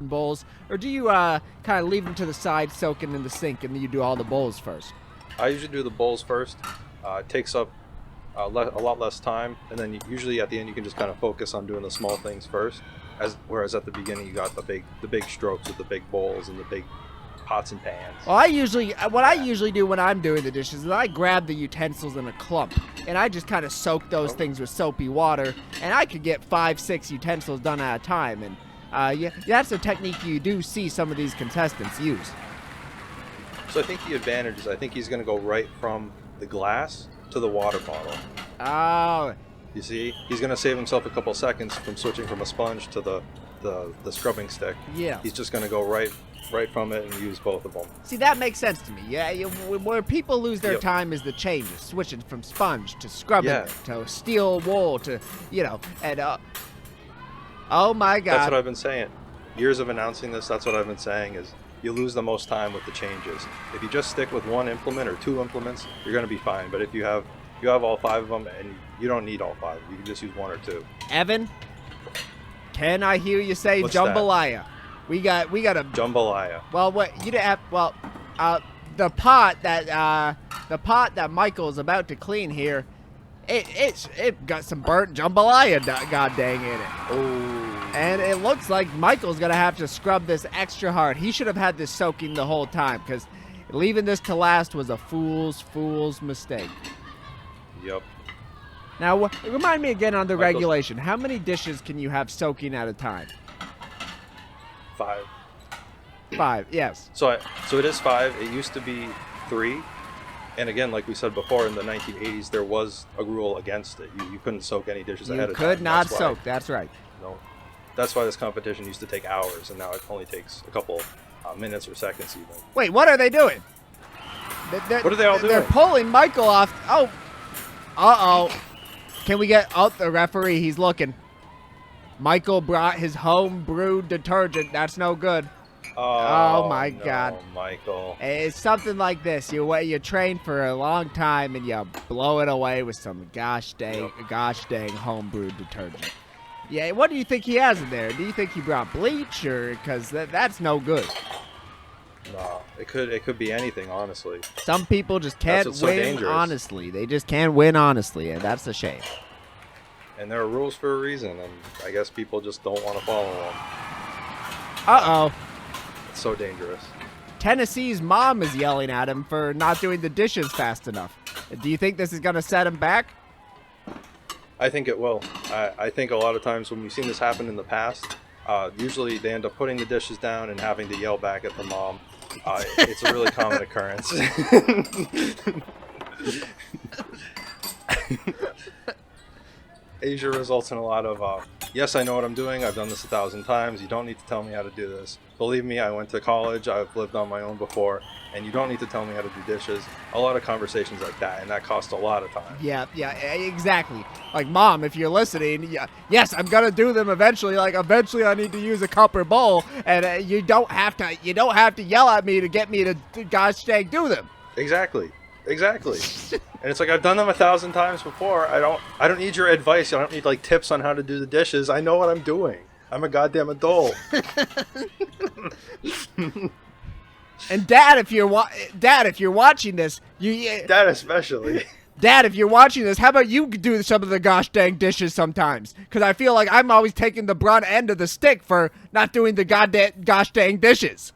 bowls, or do you kind of leave them to the side soaking in the sink and then you do all the bowls first? I usually do the bowls first. It takes up a lot less time, and then usually at the end you can just kind of focus on doing the small things first. Whereas at the beginning you got the big strokes with the big bowls and the big pots and pans. Well, what I usually do when I'm doing the dishes is I grab the utensils in a clump, and I just kind of soak those things with soapy water, and I could get 5-6 utensils done at a time, and yeah, that's a technique you do see some of these contestants use. So I think the advantage is I think he's going to go right from the glass to the water bottle. Oh. You see, he's going to save himself a couple seconds from switching from a sponge to the scrubbing stick. Yeah. He's just going to go right from it and use both of them. See, that makes sense to me. Yeah, where people lose their time is the change, switching from sponge to scrubbing it, to steel wool to, and oh my God. That's what I've been saying. Years of announcing this, that's what I've been saying is you lose the most time with the changes. If you just stick with one implement or two implements, you're going to be fine. But if you have all 5 of them and you don't need all 5, you can just use 1 or 2. Evan, can I hear you say What's jambalaya? That? We got a jambalaya. Well, what you have? Well, the pot that Michael is about to clean here, it got some burnt jambalaya, god dang in it. Oh. And it looks like Michael's gonna have to scrub this extra hard. He should have had this soaking the whole time, because leaving this to last was a fool's mistake. Yep. Now, remind me again on the regulation. How many dishes can you have soaking at a time? 5. 5, yes. So it is 5. It used to be 3. And again, like we said before, in the 1980s, there was a rule against it. You couldn't soak any dishes ahead of time. You could not soak, that's right. No. That's why this competition used to take hours, and now it only takes a couple minutes or seconds even. Wait, what are they doing? What are they all doing? They're pulling Michael off. Oh. Uh-oh. Can we get... Oh, the referee, he's looking. Michael brought his home-brewed detergent. That's no good. Oh my God. Michael. It's something like this. You train for a long time and you blow it away with some gosh dang home-brewed detergent. Yeah, what do you think he has in there? Do you think he brought bleach, or because that's no good? No, it could be anything, honestly. Some people just can't win honestly. They just can't win honestly, and that's a shame. And there are rules for a reason, and I guess people just don't want to follow them. Uh-oh. It's so dangerous. Tennessee's mom is yelling at him for not doing the dishes fast enough. Do you think this is going to set him back? I think it will. I think a lot of times when we've seen this happen in the past, usually they end up putting the dishes down and having to yell back at the mom. It's a really common occurrence. Asia results in a lot of, yes, I know what I'm doing. I've done this 1,000 times. You don't need to tell me how to do this. Believe me, I went to college. I've lived on my own before. And you don't need to tell me how to do dishes. A lot of conversations like that, and that costs a lot of time. Yeah, exactly. Like, Mom, if you're listening, yes, I'm gonna do them eventually. Like, eventually, I need to use a cup or bowl, and you don't have to yell at me to get me to gosh dang do them. Exactly. And it's like, I've done them 1,000 times before. I don't need your advice. I don't need like tips on how to do the dishes. I know what I'm doing. I'm a goddamn adult. And Dad, if you're watching this, Dad especially. Dad, if you're watching this, how about you do some of the gosh dang dishes sometimes? Because I feel like I'm always taking the brunt end of the stick for not doing the gosh dang dishes.